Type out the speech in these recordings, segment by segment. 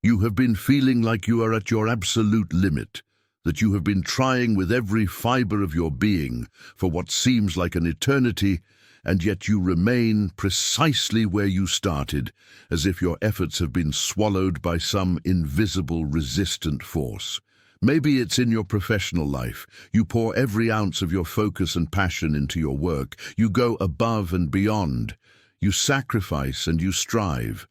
You have been feeling like you are at your absolute limit, that you have been trying with every fiber of your being for what seems like an eternity, and yet you remain precisely where you started, as if your efforts have been swallowed by some invisible resistant force. Maybe it's in your professional life. You pour every ounce of your focus and passion into your work. You go above and beyond. You sacrifice and you strive.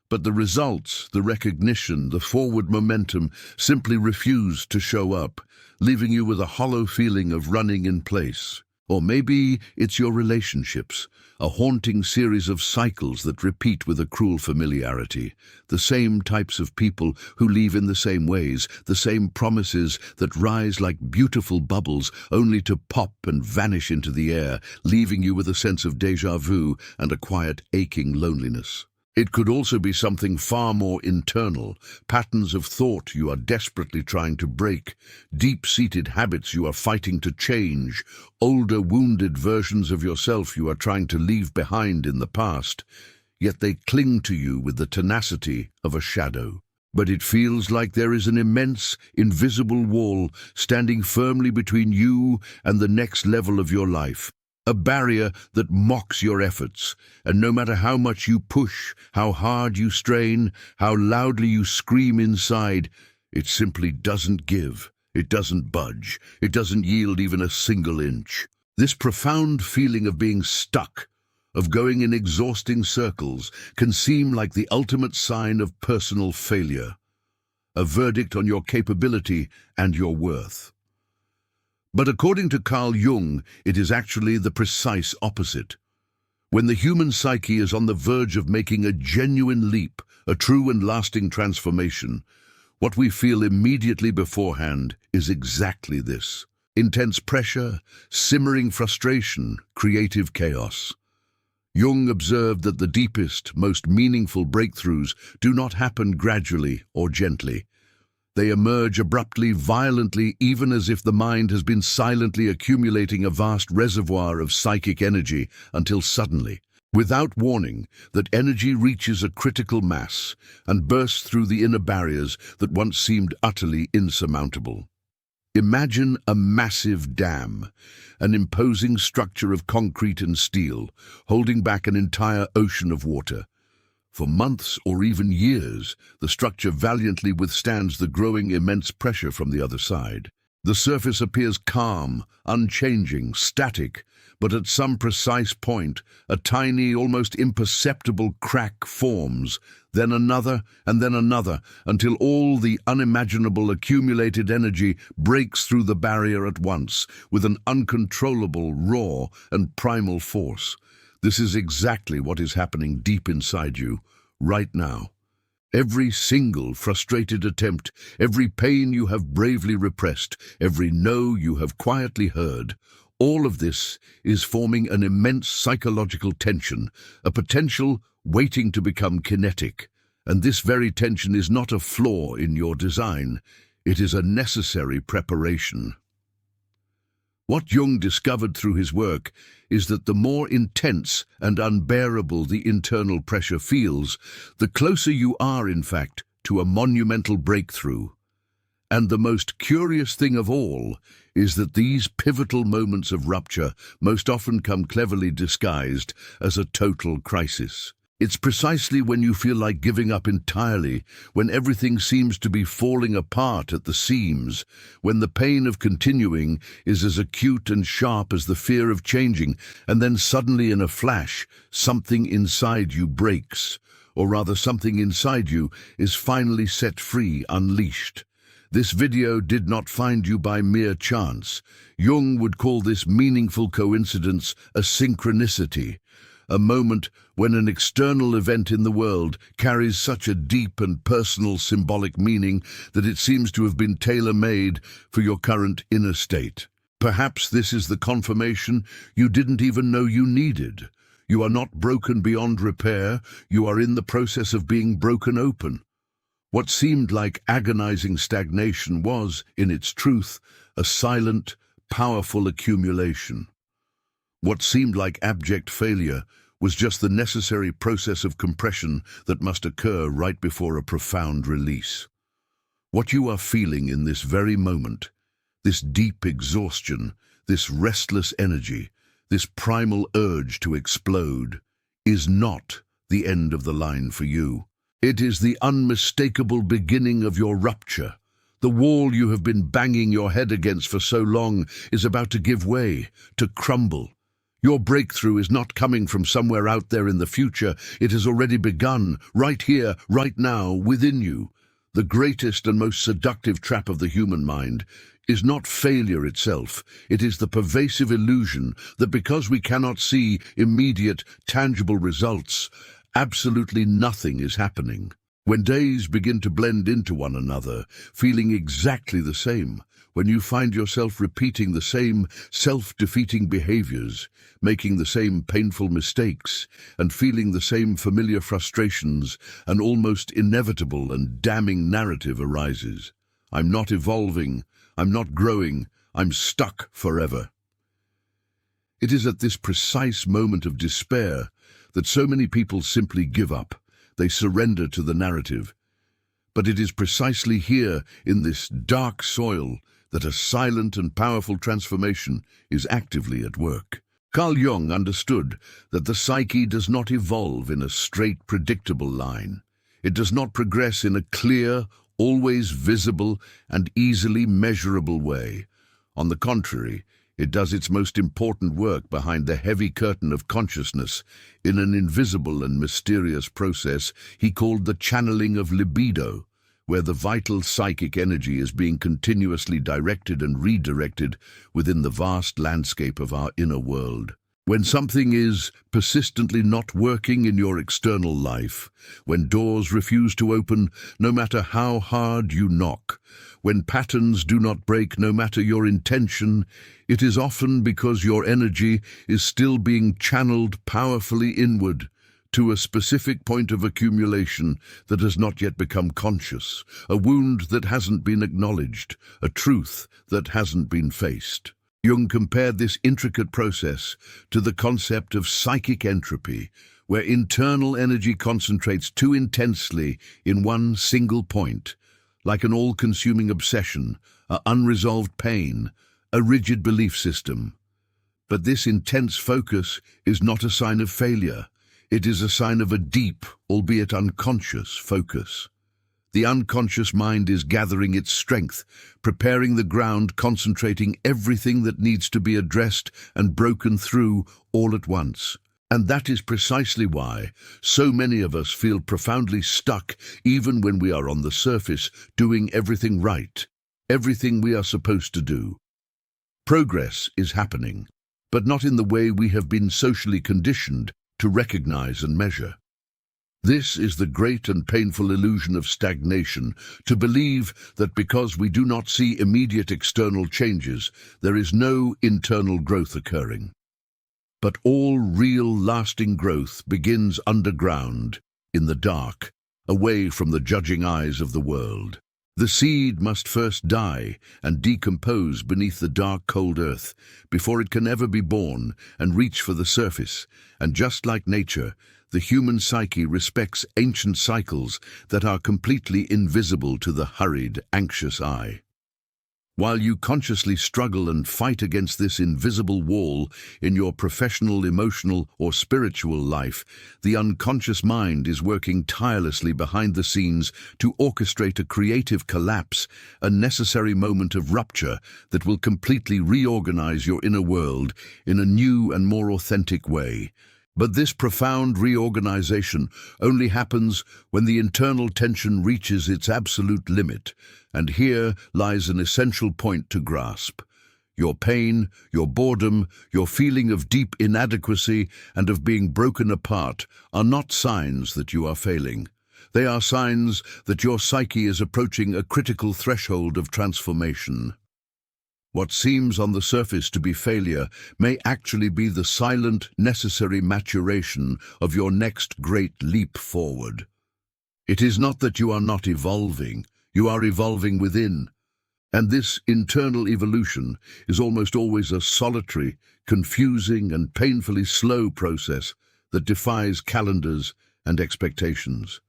But the results, the recognition, the forward momentum simply refuse to show up, leaving you with a hollow feeling of running in place. Or maybe it's your relationships, a haunting series of cycles that repeat with a cruel familiarity. The same types of people who leave in the same ways, the same promises that rise like beautiful bubbles only to pop and vanish into the air, leaving you with a sense of déjà vu and a quiet, aching loneliness. It could also be something far more internal, patterns of thought you are desperately trying to break, deep-seated habits you are fighting to change, older wounded versions of yourself you are trying to leave behind in the past, yet they cling to you with the tenacity of a shadow. But it feels like there is an immense, invisible wall standing firmly between you and the next level of your life. A barrier that mocks your efforts, and no matter how much you push, how hard you strain, how loudly you scream inside, it simply doesn't give, it doesn't budge, it doesn't yield even a single inch. This profound feeling of being stuck, of going in exhausting circles, can seem like the ultimate sign of personal failure, a verdict on your capability and your worth. But according to Carl Jung, it is actually the precise opposite. When the human psyche is on the verge of making a genuine leap, a true and lasting transformation, what we feel immediately beforehand is exactly this: intense pressure, simmering frustration, creative chaos. Jung observed that the deepest, most meaningful breakthroughs do not happen gradually or gently. They emerge abruptly, violently, even as if the mind has been silently accumulating a vast reservoir of psychic energy until suddenly, without warning, that energy reaches a critical mass and bursts through the inner barriers that once seemed utterly insurmountable. Imagine a massive dam, an imposing structure of concrete and steel, holding back an entire ocean of water. For months or even years, the structure valiantly withstands the growing immense pressure from the other side. The surface appears calm, unchanging, static, but at some precise point, a tiny, almost imperceptible crack forms, then another, until all the unimaginable accumulated energy breaks through the barrier at once, with an uncontrollable, raw, and primal force. This is exactly what is happening deep inside you, right now. Every single frustrated attempt, every pain you have bravely repressed, every no you have quietly heard, all of this is forming an immense psychological tension, a potential waiting to become kinetic. And this very tension is not a flaw in your design, it is a necessary preparation. What Jung discovered through his work is that the more intense and unbearable the internal pressure feels, the closer you are, in fact, to a monumental breakthrough. And the most curious thing of all is that these pivotal moments of rupture most often come cleverly disguised as a total crisis. It's precisely when you feel like giving up entirely, when everything seems to be falling apart at the seams, when the pain of continuing is as acute and sharp as the fear of changing, and then suddenly in a flash, something inside you breaks, or rather something inside you is finally set free, unleashed. This video did not find you by mere chance. Jung would call this meaningful coincidence a synchronicity, a moment when an external event in the world carries such a deep and personal symbolic meaning that it seems to have been tailor-made for your current inner state. Perhaps this is the confirmation you didn't even know you needed. You are not broken beyond repair, you are in the process of being broken open. What seemed like agonizing stagnation was, in its truth, a silent, powerful accumulation. What seemed like abject failure was just the necessary process of compression that must occur right before a profound release. What you are feeling in this very moment, this deep exhaustion, this restless energy, this primal urge to explode, is not the end of the line for you. It is the unmistakable beginning of your rupture. The wall you have been banging your head against for so long is about to give way, to crumble. Your breakthrough is not coming from somewhere out there in the future. It has already begun, right here, right now, within you. The greatest and most seductive trap of the human mind is not failure itself. It is the pervasive illusion that because we cannot see immediate, tangible results, absolutely nothing is happening. When days begin to blend into one another, feeling exactly the same, when you find yourself repeating the same self-defeating behaviors, making the same painful mistakes, and feeling the same familiar frustrations, an almost inevitable and damning narrative arises. I'm not evolving, I'm not growing, I'm stuck forever. It is at this precise moment of despair that so many people simply give up. They surrender to the narrative. But it is precisely here, in this dark soil, that a silent and powerful transformation is actively at work. Carl Jung understood that the psyche does not evolve in a straight, predictable line. It does not progress in a clear, always visible, and easily measurable way. On the contrary, it does its most important work behind the heavy curtain of consciousness in an invisible and mysterious process he called the channeling of libido, where the vital psychic energy is being continuously directed and redirected within the vast landscape of our inner world. When something is persistently not working in your external life, when doors refuse to open no matter how hard you knock, when patterns do not break no matter your intention, it is often because your energy is still being channeled powerfully inward to a specific point of accumulation that has not yet become conscious, a wound that hasn't been acknowledged, a truth that hasn't been faced. Jung compared this intricate process to the concept of psychic entropy, where internal energy concentrates too intensely in one single point, like an all-consuming obsession, an unresolved pain, a rigid belief system. But this intense focus is not a sign of failure. It is a sign of a deep, albeit unconscious, focus. The unconscious mind is gathering its strength, preparing the ground, concentrating everything that needs to be addressed and broken through all at once. And that is precisely why so many of us feel profoundly stuck even when we are on the surface doing everything right, everything we are supposed to do. Progress is happening, but not in the way we have been socially conditioned to recognize and measure. This is the great and painful illusion of stagnation, to believe that because we do not see immediate external changes, there is no internal growth occurring. But all real lasting growth begins underground, in the dark, away from the judging eyes of the world. The seed must first die and decompose beneath the dark, cold earth before it can ever be born and reach for the surface. And just like nature, the human psyche respects ancient cycles that are completely invisible to the hurried, anxious eye. While you consciously struggle and fight against this invisible wall in your professional, emotional, or spiritual life, the unconscious mind is working tirelessly behind the scenes to orchestrate a creative collapse, a necessary moment of rupture that will completely reorganize your inner world in a new and more authentic way. But this profound reorganization only happens when the internal tension reaches its absolute limit, and here lies an essential point to grasp. Your pain, your boredom, your feeling of deep inadequacy and of being broken apart are not signs that you are failing. They are signs that your psyche is approaching a critical threshold of transformation. What seems on the surface to be failure may actually be the silent, necessary maturation of your next great leap forward. It is not that you are not evolving, you are evolving within. And this internal evolution is almost always a solitary, confusing, and painfully slow process that defies calendars and expectations.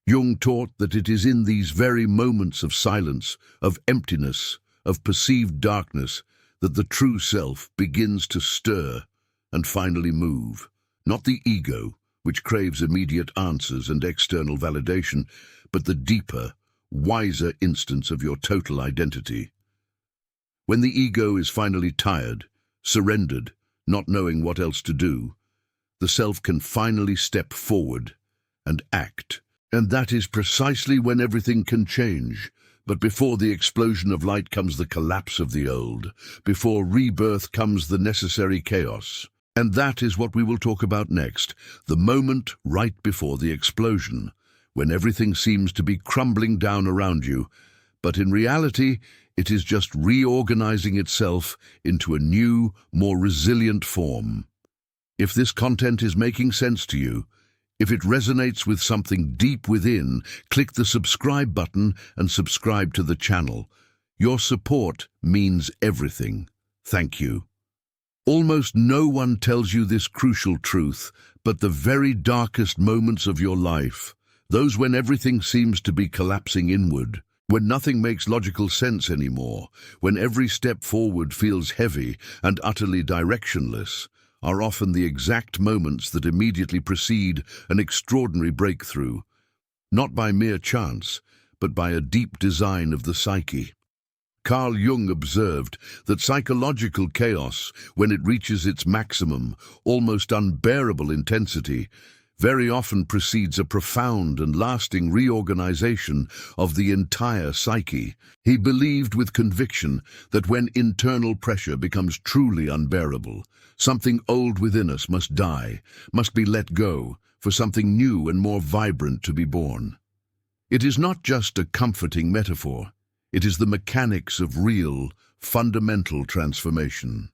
Jung taught that it is in these very moments of silence, of emptiness, of perceived darkness, that the true self begins to stir and finally move. Not the ego, which craves immediate answers and external validation, but the deeper, wiser instance of your total identity. When the ego is finally tired, surrendered, not knowing what else to do, the self can finally step forward and act. And that is precisely when everything can change. But before the explosion of light comes the collapse of the old. Before rebirth comes the necessary chaos. And that is what we will talk about next, the moment right before the explosion, when everything seems to be crumbling down around you, but in reality, it is just reorganizing itself into a new, more resilient form. If this content is making sense to you, if it resonates with something deep within, click the subscribe button and subscribe to the channel. Your support means everything. Thank you. Almost no one tells you this crucial truth, but the very darkest moments of your life, those when everything seems to be collapsing inward, when nothing makes logical sense anymore, when every step forward feels heavy and utterly directionless, are often the exact moments that immediately precede an extraordinary breakthrough, not by mere chance, but by a deep design of the psyche. Carl Jung observed that psychological chaos, when it reaches its maximum, almost unbearable intensity, very often precedes a profound and lasting reorganization of the entire psyche. He believed with conviction that when internal pressure becomes truly unbearable, something old within us must die, must be let go, for something new and more vibrant to be born. It is not just a comforting metaphor. It is the mechanics of real, fundamental transformation.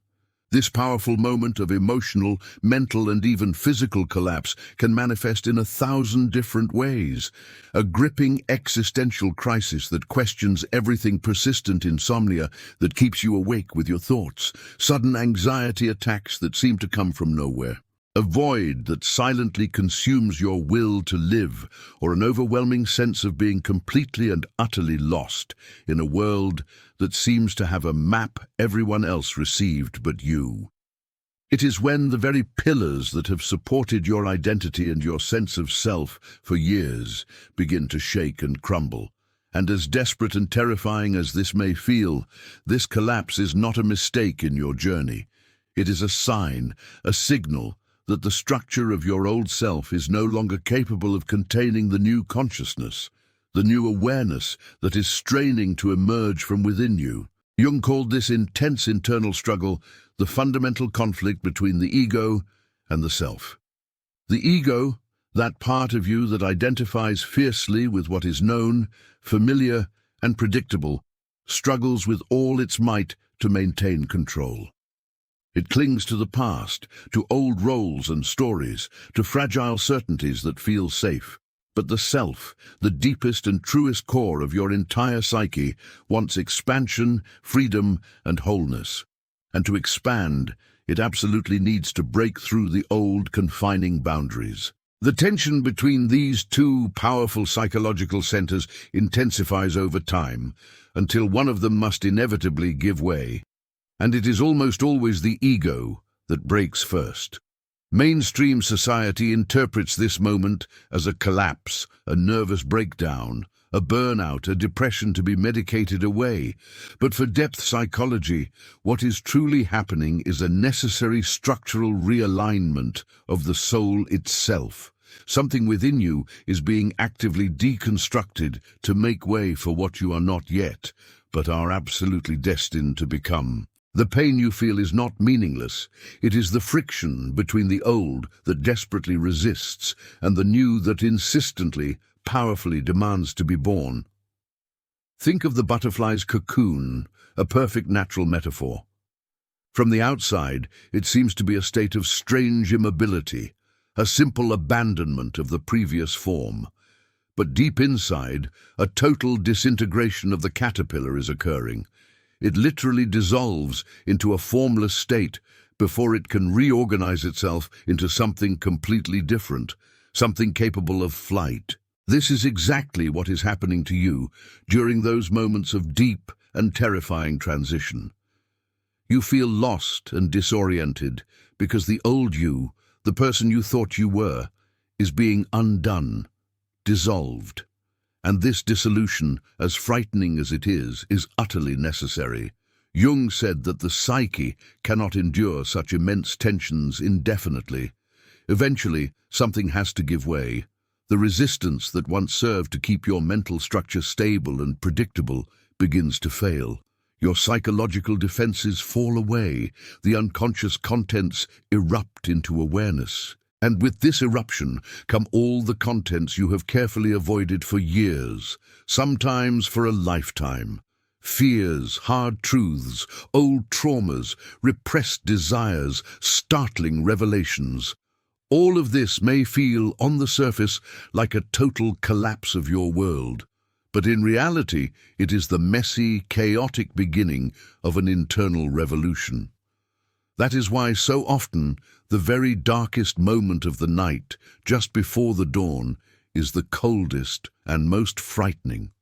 This powerful moment of emotional, mental, and even physical collapse can manifest in 1,000 different ways. A gripping existential crisis that questions everything, persistent insomnia that keeps you awake with your thoughts, sudden anxiety attacks that seem to come from nowhere, a void that silently consumes your will to live, or an overwhelming sense of being completely and utterly lost in a world that seems to have a map everyone else received but you. It is when the very pillars that have supported your identity and your sense of self for years begin to shake and crumble. And as desperate and terrifying as this may feel, this collapse is not a mistake in your journey. It is a sign, a signal, that the structure of your old self is no longer capable of containing the new consciousness, the new awareness that is straining to emerge from within you. Jung called this intense internal struggle the fundamental conflict between the ego and the self. The ego, that part of you that identifies fiercely with what is known, familiar, and predictable, struggles with all its might to maintain control. It clings to the past, to old roles and stories, to fragile certainties that feel safe. But the self, the deepest and truest core of your entire psyche, wants expansion, freedom, and wholeness. And to expand, it absolutely needs to break through the old confining boundaries. The tension between these two powerful psychological centers intensifies over time, until one of them must inevitably give way. And it is almost always the ego that breaks first. Mainstream society interprets this moment as a collapse, a nervous breakdown, a burnout, a depression to be medicated away. But for depth psychology, what is truly happening is a necessary structural realignment of the soul itself. Something within you is being actively deconstructed to make way for what you are not yet, but are absolutely destined to become. The pain you feel is not meaningless. It is the friction between the old that desperately resists and the new that insistently, powerfully demands to be born. Think of the butterfly's cocoon, a perfect natural metaphor. From the outside, it seems to be a state of strange immobility, a simple abandonment of the previous form. But deep inside, a total disintegration of the caterpillar is occurring. It literally dissolves into a formless state, before it can reorganize itself into something completely different, something capable of flight. This is exactly what is happening to you during those moments of deep and terrifying transition. You feel lost and disoriented because the old you, the person you thought you were, is being undone, dissolved. And this dissolution, as frightening as it is utterly necessary. Jung said that the psyche cannot endure such immense tensions indefinitely. Eventually, something has to give way. The resistance that once served to keep your mental structure stable and predictable begins to fail. Your psychological defenses fall away. The unconscious contents erupt into awareness. And with this eruption come all the contents you have carefully avoided for years, sometimes for a lifetime. Fears, hard truths, old traumas, repressed desires, startling revelations. All of this may feel, on the surface, like a total collapse of your world. But in reality, it is the messy, chaotic beginning of an internal revolution. That is why so often the very darkest moment of the night, just before the dawn, is the coldest and most frightening.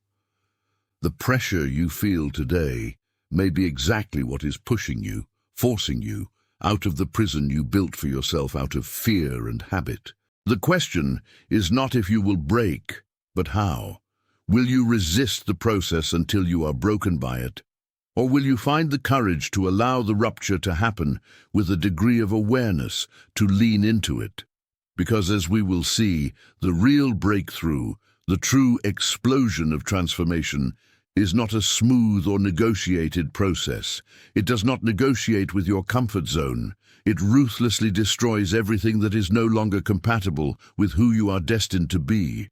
The pressure you feel today may be exactly what is pushing you, forcing you, out of the prison you built for yourself out of fear and habit. The question is not if you will break, but how. Will you resist the process until you are broken by it? Or will you find the courage to allow the rupture to happen with a degree of awareness, to lean into it? Because as we will see, the real breakthrough, the true explosion of transformation, is not a smooth or negotiated process. It does not negotiate with your comfort zone. It ruthlessly destroys everything that is no longer compatible with who you are destined to be.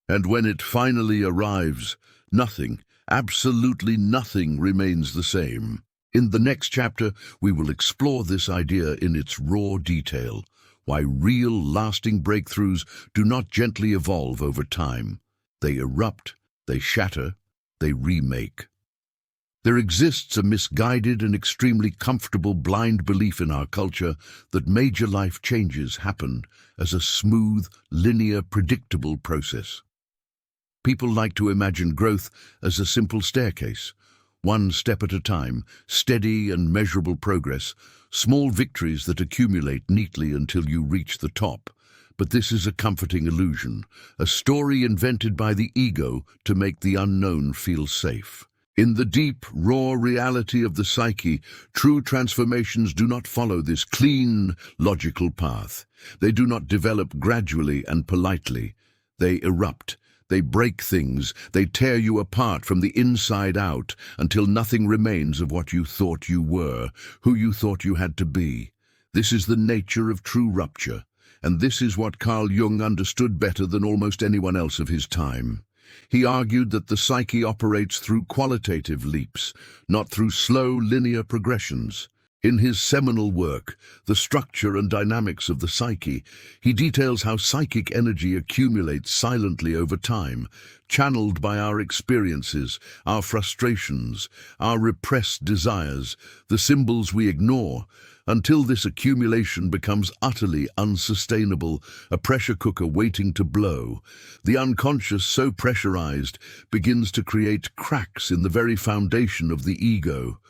And when it finally arrives, nothing, absolutely nothing remains the same. In the next chapter, we will explore this idea in its raw detail, why real, lasting breakthroughs do not gently evolve over time. They erupt, they shatter, they remake. There exists a misguided and extremely comfortable blind belief in our culture that major life changes happen as a smooth, linear, predictable process. People like to imagine growth as a simple staircase, one step at a time, steady and measurable progress, small victories that accumulate neatly until you reach the top. But this is a comforting illusion, a story invented by the ego to make the unknown feel safe. In the deep, raw reality of the psyche, true transformations do not follow this clean, logical path. They do not develop gradually and politely. They erupt. They break things, they tear you apart from the inside out until nothing remains of what you thought you were, who you thought you had to be. This is the nature of true rupture, and this is what Carl Jung understood better than almost anyone else of his time. He argued that the psyche operates through qualitative leaps, not through slow, linear progressions. In his seminal work, The Structure and Dynamics of the Psyche, he details how psychic energy accumulates silently over time, channeled by our experiences, our frustrations, our repressed desires, the symbols we ignore, until this accumulation becomes utterly unsustainable, a pressure cooker waiting to blow. The unconscious, so pressurized, begins to create cracks in the very foundation of the ego.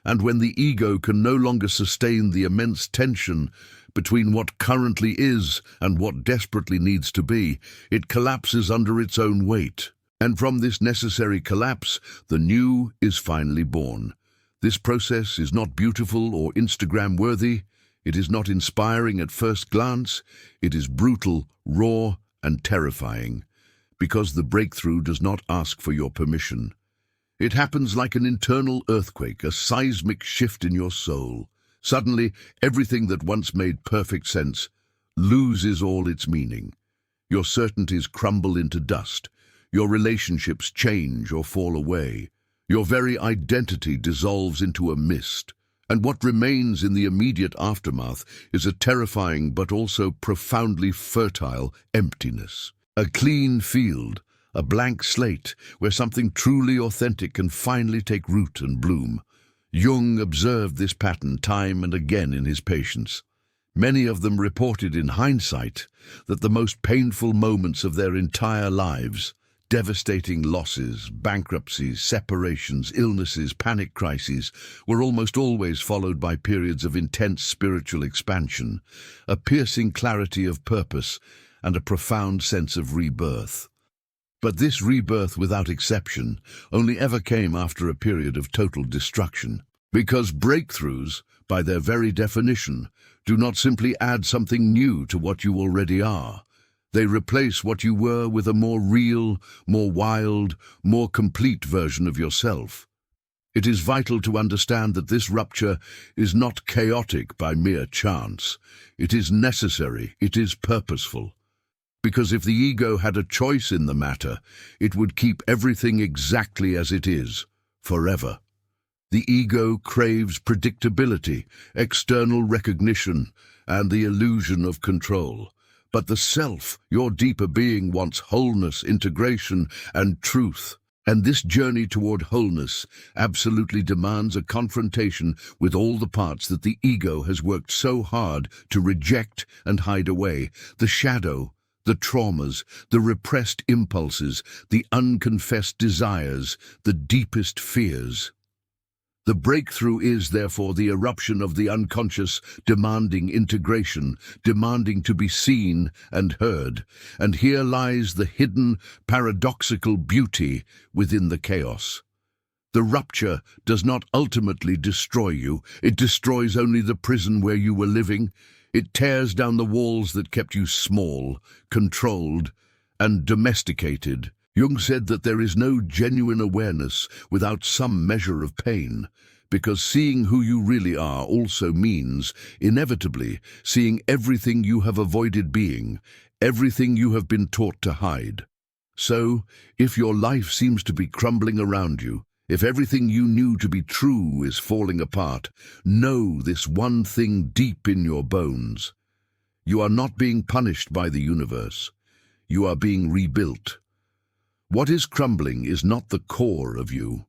And when the ego can no longer sustain the immense tension between what currently is and what desperately needs to be, it collapses under its own weight. And from this necessary collapse, the new is finally born. This process is not beautiful or Instagram-worthy. It is not inspiring at first glance. It is brutal, raw, and terrifying, because the breakthrough does not ask for your permission. It happens like an internal earthquake, a seismic shift in your soul. Suddenly, everything that once made perfect sense loses all its meaning. Your certainties crumble into dust. Your relationships change or fall away. Your very identity dissolves into a mist. And what remains in the immediate aftermath is a terrifying but also profoundly fertile emptiness. A clean field, a blank slate where something truly authentic can finally take root and bloom. Jung observed this pattern time and again in his patients. Many of them reported in hindsight that the most painful moments of their entire lives, devastating losses, bankruptcies, separations, illnesses, panic crises, were almost always followed by periods of intense spiritual expansion, a piercing clarity of purpose, and a profound sense of rebirth. But this rebirth, without exception, only ever came after a period of total destruction. Because breakthroughs, by their very definition, do not simply add something new to what you already are. They replace what you were with a more real, more wild, more complete version of yourself. It is vital to understand that this rupture is not chaotic by mere chance. It is necessary, it is purposeful. Because if the ego had a choice in the matter, it would keep everything exactly as it is, forever. The ego craves predictability, external recognition, and the illusion of control. But the self, your deeper being, wants wholeness, integration, and truth. And this journey toward wholeness absolutely demands a confrontation with all the parts that the ego has worked so hard to reject and hide away. The shadow, the traumas, the repressed impulses, the unconfessed desires, the deepest fears. The breakthrough is, therefore, the eruption of the unconscious, demanding integration, demanding to be seen and heard. And here lies the hidden, paradoxical beauty within the chaos. The rupture does not ultimately destroy you. It destroys only the prison where you were living. It tears down the walls that kept you small, controlled, and domesticated. Jung said that there is no genuine awareness without some measure of pain, because seeing who you really are also means, inevitably, seeing everything you have avoided being, everything you have been taught to hide. So, if your life seems to be crumbling around you, if everything you knew to be true is falling apart, know this one thing deep in your bones. You are not being punished by the universe. You are being rebuilt. What is crumbling is not the core of you.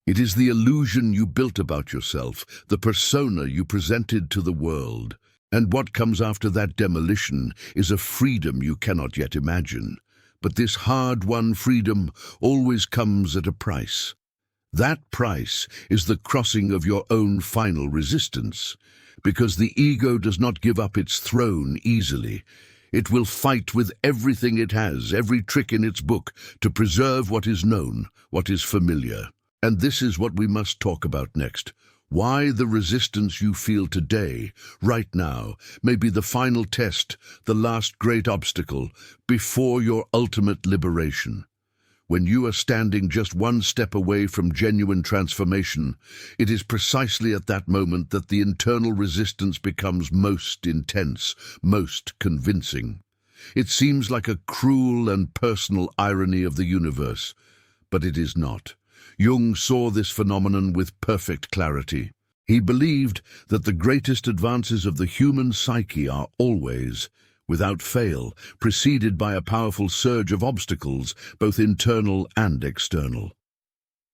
It is the illusion you built about yourself, the persona you presented to the world. And what comes after that demolition is a freedom you cannot yet imagine. But this hard-won freedom always comes at a price. That price is the crossing of your own final resistance, because the ego does not give up its throne easily. It will fight with everything it has, every trick in its book, to preserve what is known, what is familiar. And this is what we must talk about next. Why the resistance you feel today, right now, may be the final test, the last great obstacle, before your ultimate liberation. When you are standing just one step away from genuine transformation, it is precisely at that moment that the internal resistance becomes most intense, most convincing. It seems like a cruel and personal irony of the universe, but it is not. Jung saw this phenomenon with perfect clarity. He believed that the greatest advances of the human psyche are always, without fail, preceded by a powerful surge of obstacles, both internal and external.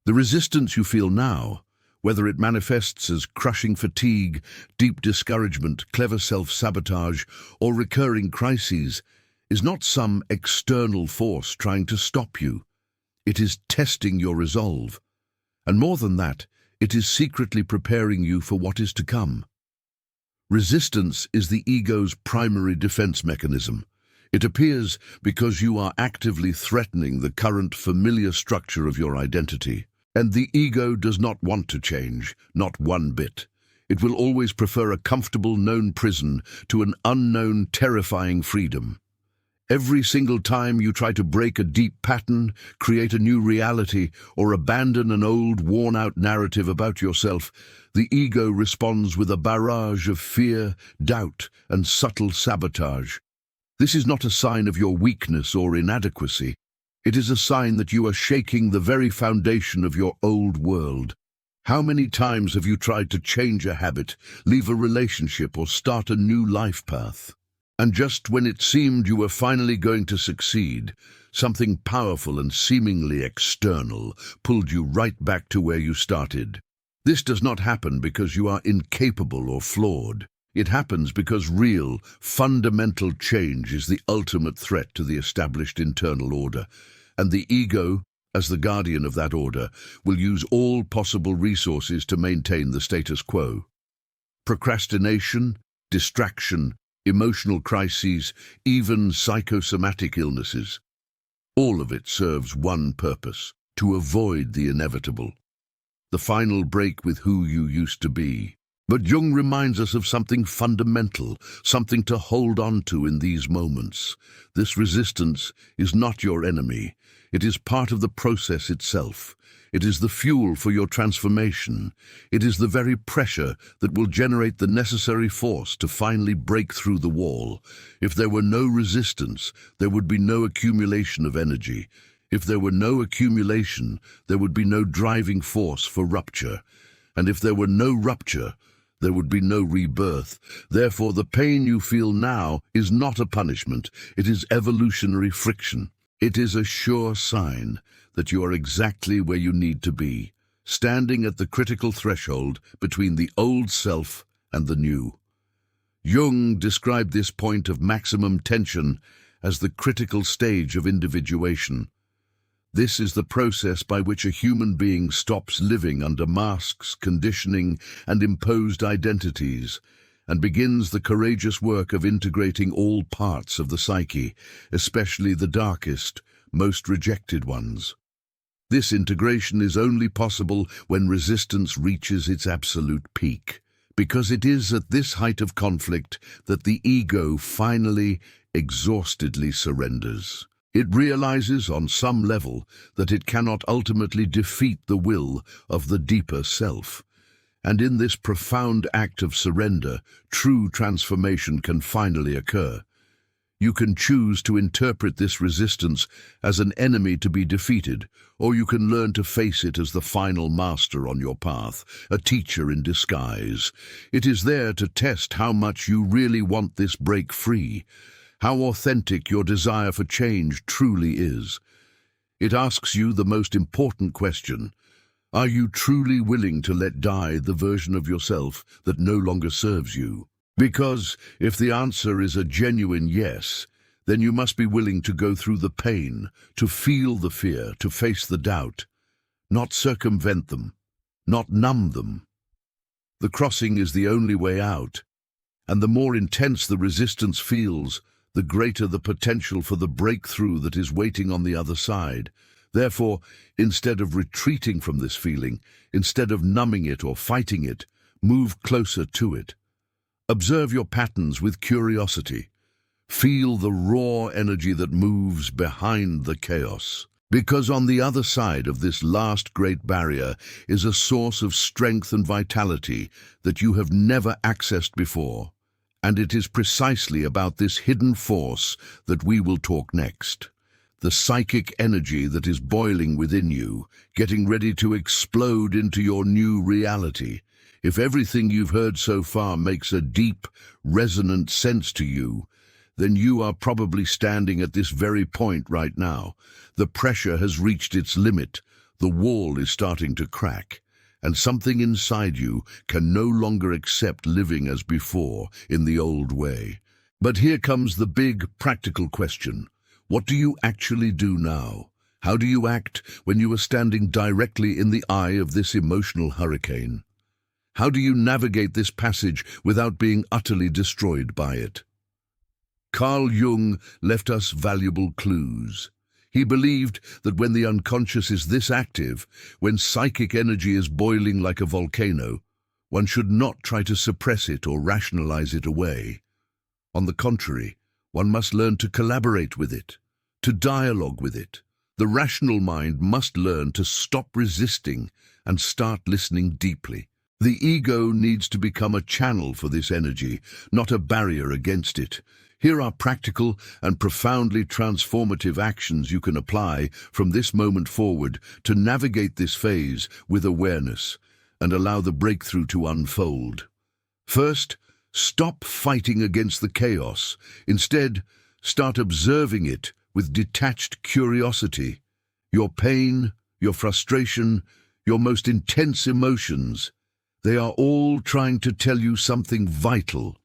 The resistance you feel now, whether it manifests as crushing fatigue, deep discouragement, clever self-sabotage, or recurring crises, is not some external force trying to stop you. It is testing your resolve. And more than that, it is secretly preparing you for what is to come. Resistance is the ego's primary defense mechanism. It appears because you are actively threatening the current familiar structure of your identity. And the ego does not want to change, not one bit. It will always prefer a comfortable, known prison to an unknown, terrifying freedom. Every single time you try to break a deep pattern, create a new reality, or abandon an old, worn-out narrative about yourself, the ego responds with a barrage of fear, doubt, and subtle sabotage. This is not a sign of your weakness or inadequacy. It is a sign that you are shaking the very foundation of your old world. How many times have you tried to change a habit, leave a relationship, or start a new life path? And just when it seemed you were finally going to succeed, something powerful and seemingly external pulled you right back to where you started. This does not happen because you are incapable or flawed. It happens because real, fundamental change is the ultimate threat to the established internal order, and the ego, as the guardian of that order, will use all possible resources to maintain the status quo. Procrastination, distraction, emotional crises, even psychosomatic illnesses. All of it serves one purpose: to avoid the inevitable. The final break with who you used to be. But Jung reminds us of something fundamental, something to hold on to in these moments. This resistance is not your enemy. It is part of the process itself. It is the fuel for your transformation. It is the very pressure that will generate the necessary force to finally break through the wall. If there were no resistance, there would be no accumulation of energy. If there were no accumulation, there would be no driving force for rupture. And if there were no rupture, there would be no rebirth. Therefore, the pain you feel now is not a punishment. It is evolutionary friction. It is a sure sign that you are exactly where you need to be, standing at the critical threshold between the old self and the new. Jung described this point of maximum tension as the critical stage of individuation. This is the process by which a human being stops living under masks, conditioning, and imposed identities, and begins the courageous work of integrating all parts of the psyche, especially the darkest, most rejected ones. This integration is only possible when resistance reaches its absolute peak, because it is at this height of conflict that the ego finally, exhaustedly surrenders. It realizes on some level that it cannot ultimately defeat the will of the deeper self. And in this profound act of surrender, true transformation can finally occur. You can choose to interpret this resistance as an enemy to be defeated, or you can learn to face it as the final master on your path, a teacher in disguise. It is there to test how much you really want this break free, how authentic your desire for change truly is. It asks you the most important question: are you truly willing to let die the version of yourself that no longer serves you? Because if the answer is a genuine yes, then you must be willing to go through the pain, to feel the fear, to face the doubt, not circumvent them, not numb them. The crossing is the only way out, and the more intense the resistance feels, the greater the potential for the breakthrough that is waiting on the other side. Therefore, instead of retreating from this feeling, instead of numbing it or fighting it, move closer to it. Observe your patterns with curiosity. Feel the raw energy that moves behind the chaos. Because on the other side of this last great barrier is a source of strength and vitality that you have never accessed before. And it is precisely about this hidden force that we will talk next. The psychic energy that is boiling within you, getting ready to explode into your new reality. If everything you've heard so far makes a deep, resonant sense to you, then you are probably standing at this very point right now. The pressure has reached its limit, the wall is starting to crack, and something inside you can no longer accept living as before in the old way. But here comes the big, practical question. What do you actually do now? How do you act when you are standing directly in the eye of this emotional hurricane? How do you navigate this passage without being utterly destroyed by it? Carl Jung left us valuable clues. He believed that when the unconscious is this active, when psychic energy is boiling like a volcano, one should not try to suppress it or rationalize it away. On the contrary, one must learn to collaborate with it, to dialogue with it. The rational mind must learn to stop resisting and start listening deeply. The ego needs to become a channel for this energy, not a barrier against it. Here are practical and profoundly transformative actions you can apply from this moment forward to navigate this phase with awareness and allow the breakthrough to unfold. First, stop fighting against the chaos. Instead, start observing it with detached curiosity. Your pain, your frustration, your most intense emotions. They are all trying to tell you something vital.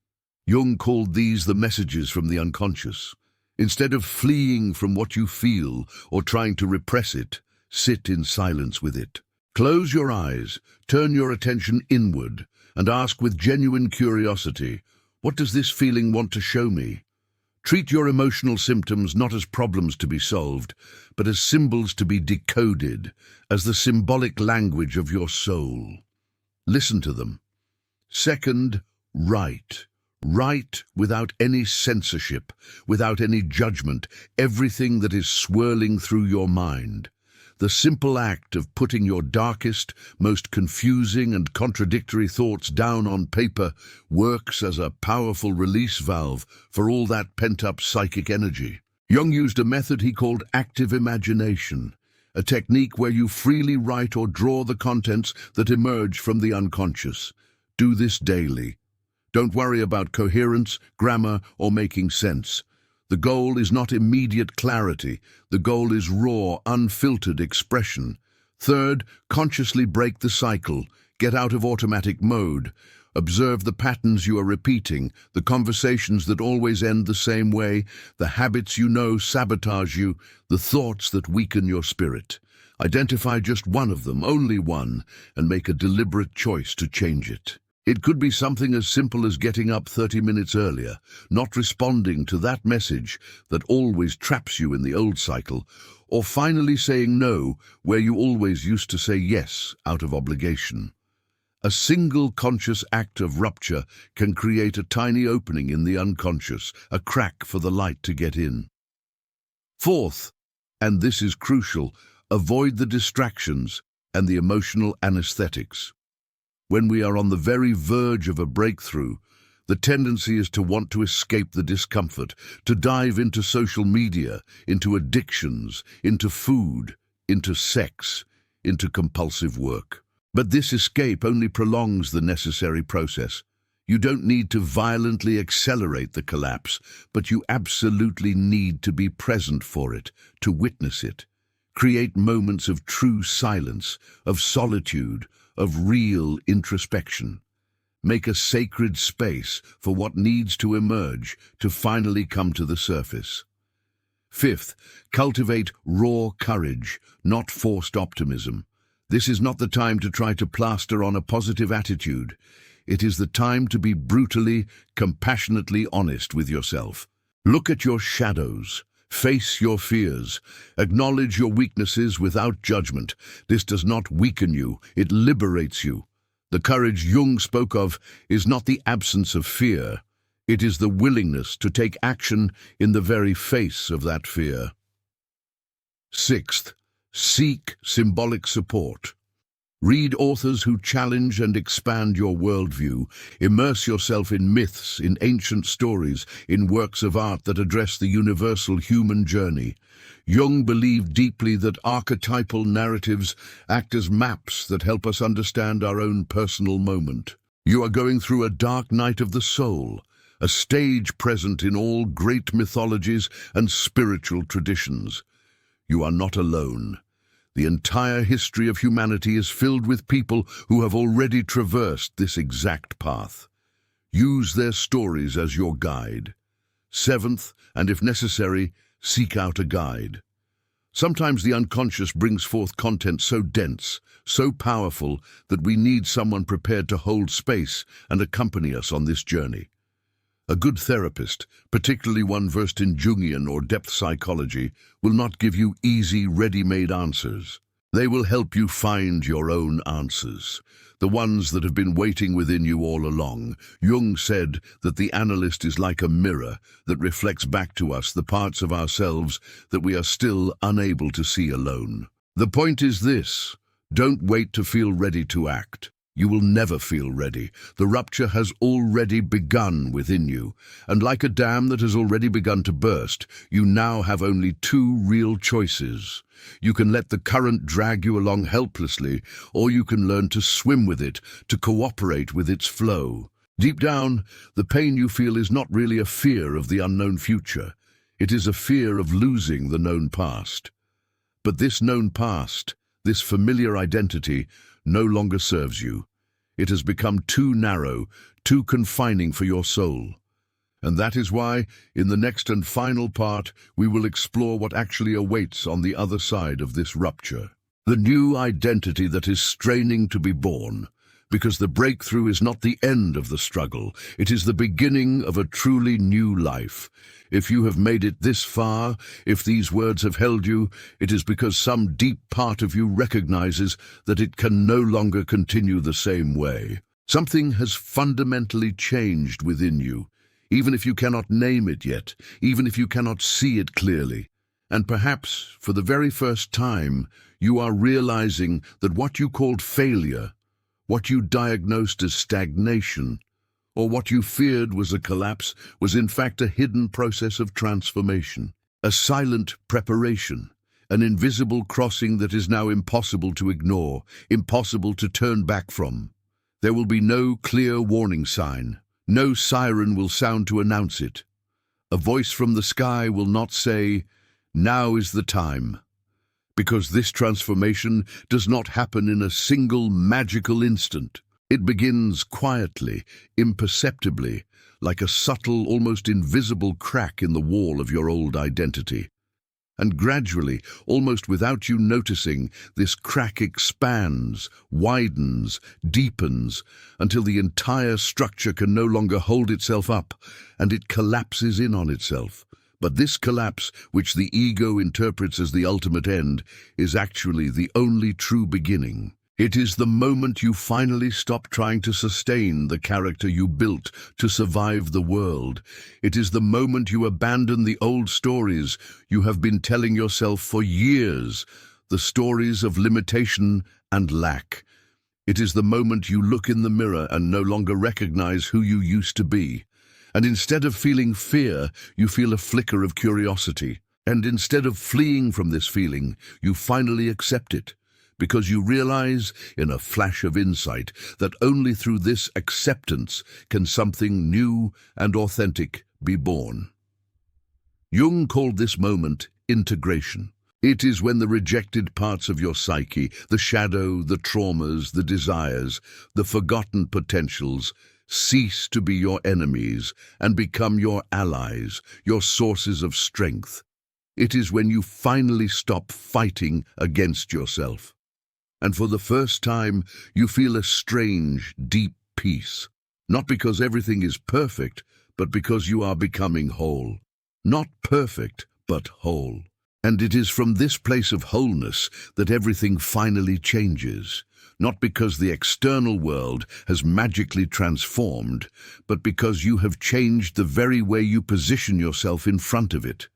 Jung called these the messages from the unconscious. Instead of fleeing from what you feel or trying to repress it, sit in silence with it. Close your eyes, turn your attention inward, and ask with genuine curiosity, what does this feeling want to show me? Treat your emotional symptoms not as problems to be solved, but as symbols to be decoded, as the symbolic language of your soul. Listen to them. Second, write. Write without any censorship, without any judgment, everything that is swirling through your mind. The simple act of putting your darkest, most confusing and contradictory thoughts down on paper works as a powerful release valve for all that pent-up psychic energy. Jung used a method he called active imagination, a technique where you freely write or draw the contents that emerge from the unconscious. Do this daily. Don't worry about coherence, grammar, or making sense. The goal is not immediate clarity. The goal is raw, unfiltered expression. Third, consciously break the cycle. Get out of automatic mode. Observe the patterns you are repeating, the conversations that always end the same way, the habits you know sabotage you, the thoughts that weaken your spirit. Identify just one of them, only one, and make a deliberate choice to change it. It could be something as simple as getting up 30 minutes earlier, not responding to that message that always traps you in the old cycle, or finally saying no where you always used to say yes out of obligation. A single conscious act of rupture can create a tiny opening in the unconscious, a crack for the light to get in. Fourth, and this is crucial, avoid the distractions and the emotional anesthetics. When we are on the very verge of a breakthrough, the tendency is to want to escape the discomfort, to dive into social media, into addictions, into food, into sex, into compulsive work. But this escape only prolongs the necessary process. You don't need to violently accelerate the collapse, but you absolutely need to be present for it, to witness it. Create moments of true silence, of solitude, of real introspection. Make a sacred space for what needs to emerge to finally come to the surface. Fifth, cultivate raw courage, not forced optimism. This is not the time to try to plaster on a positive attitude. It is the time to be brutally, compassionately honest with yourself. Look at your shadows. Face your fears. Acknowledge your weaknesses without judgment. This does not weaken you, it liberates you. The courage Jung spoke of is not the absence of fear. It is the willingness to take action in the very face of that fear. Sixth, seek symbolic support. Read authors who challenge and expand your worldview. Immerse yourself in myths, in ancient stories, in works of art that address the universal human journey. Jung believed deeply that archetypal narratives act as maps that help us understand our own personal moment. You are going through a dark night of the soul, a stage present in all great mythologies and spiritual traditions. You are not alone. The entire history of humanity is filled with people who have already traversed this exact path. Use their stories as your guide. Seventh, and if necessary, seek out a guide. Sometimes the unconscious brings forth content so dense, so powerful, that we need someone prepared to hold space and accompany us on this journey. A good therapist, particularly one versed in Jungian or depth psychology, will not give you easy, ready-made answers. They will help you find your own answers, the ones that have been waiting within you all along. Jung said that the analyst is like a mirror that reflects back to us the parts of ourselves that we are still unable to see alone. The point is this: don't wait to feel ready to act. You will never feel ready. The rupture has already begun within you, and like a dam that has already begun to burst, you now have only two real choices. You can let the current drag you along helplessly, or you can learn to swim with it, to cooperate with its flow. Deep down, the pain you feel is not really a fear of the unknown future. It is a fear of losing the known past. But this known past, this familiar identity, no longer serves you. It has become too narrow, too confining for your soul. And that is why, in the next and final part, we will explore what actually awaits on the other side of this rupture. The new identity that is straining to be born. Because the breakthrough is not the end of the struggle, it is the beginning of a truly new life. If you have made it this far, if these words have held you, it is because some deep part of you recognizes that it can no longer continue the same way. Something has fundamentally changed within you, even if you cannot name it yet, even if you cannot see it clearly. And perhaps, for the very first time, you are realizing that what you called failure, what you diagnosed as stagnation, or what you feared was a collapse, was in fact a hidden process of transformation, a silent preparation, an invisible crossing that is now impossible to ignore, impossible to turn back from. There will be no clear warning sign, no siren will sound to announce it. A voice from the sky will not say, "Now is the time." Because this transformation does not happen in a single magical instant. It begins quietly, imperceptibly, like a subtle, almost invisible crack in the wall of your old identity. And gradually, almost without you noticing, this crack expands, widens, deepens, until the entire structure can no longer hold itself up, and it collapses in on itself. But this collapse, which the ego interprets as the ultimate end, is actually the only true beginning. It is the moment you finally stop trying to sustain the character you built to survive the world. It is the moment you abandon the old stories you have been telling yourself for years, the stories of limitation and lack. It is the moment you look in the mirror and no longer recognize who you used to be. And instead of feeling fear, you feel a flicker of curiosity. And instead of fleeing from this feeling, you finally accept it, because you realize, in a flash of insight, that only through this acceptance can something new and authentic be born. Jung called this moment integration. It is when the rejected parts of your psyche, the shadow, the traumas, the desires, the forgotten potentials, cease to be your enemies and become your allies, your sources of strength. It is when you finally stop fighting against yourself. And for the first time, you feel a strange, deep peace. Not because everything is perfect, but because you are becoming whole. Not perfect, but whole. And it is from this place of wholeness that everything finally changes. Not because the external world has magically transformed, but because you have changed the very way you position yourself in front of it.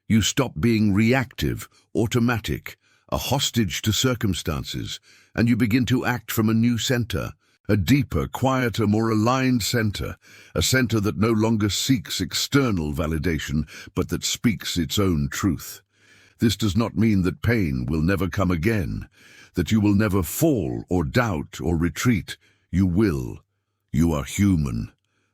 You stop being reactive, automatic, a hostage to circumstances, and you begin to act from a new center, a deeper, quieter, more aligned center, a center that no longer seeks external validation, but that speaks its own truth. This does not mean that pain will never come again, that you will never fall or doubt or retreat. You will. You are human.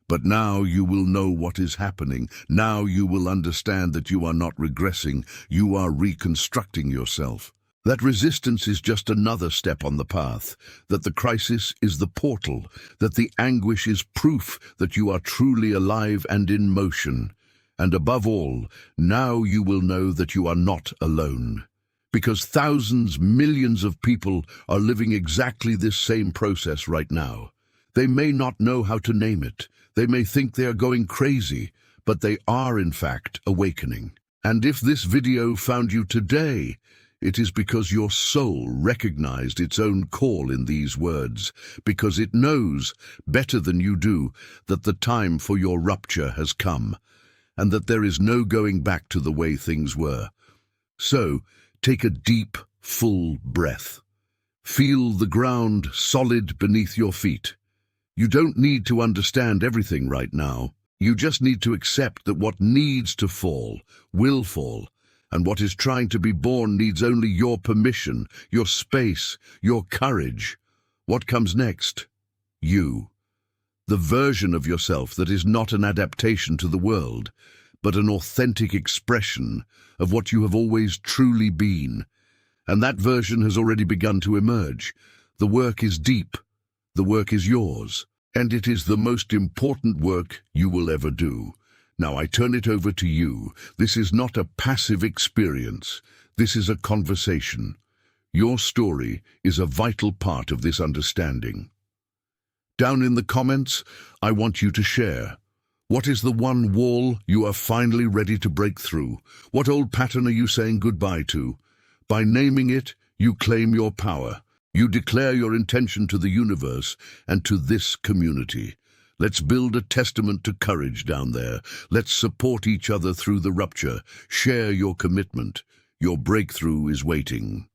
But now you will know what is happening. Now you will understand that you are not regressing. You are reconstructing yourself. That resistance is just another step on the path, that the crisis is the portal, that the anguish is proof that you are truly alive and in motion. And above all, now you will know that you are not alone. Because thousands, millions of people are living exactly this same process right now. They may not know how to name it. They may think they are going crazy, but they are in fact awakening. And if this video found you today, it is because your soul recognized its own call in these words, because it knows, better than you do, that the time for your rupture has come, and that there is no going back to the way things were. So, take a deep, full breath. Feel the ground solid beneath your feet. You don't need to understand everything right now. You just need to accept that what needs to fall will fall, and what is trying to be born needs only your permission, your space, your courage. What comes next? You. The version of yourself that is not an adaptation to the world, but an authentic expression of what you have always truly been. And that version has already begun to emerge. The work is deep, The work is yours, and it is the most important work you will ever do. Now I turn it over to you. This is not a passive experience. This is a conversation. Your story is a vital part of this understanding. Down in the comments, I want you to share. What is the one wall you are finally ready to break through? What old pattern are you saying goodbye to? By naming it, you claim your power. You declare your intention to the universe and to this community. Let's build a testament to courage down there. Let's support each other through the rupture. Share your commitment. Your breakthrough is waiting.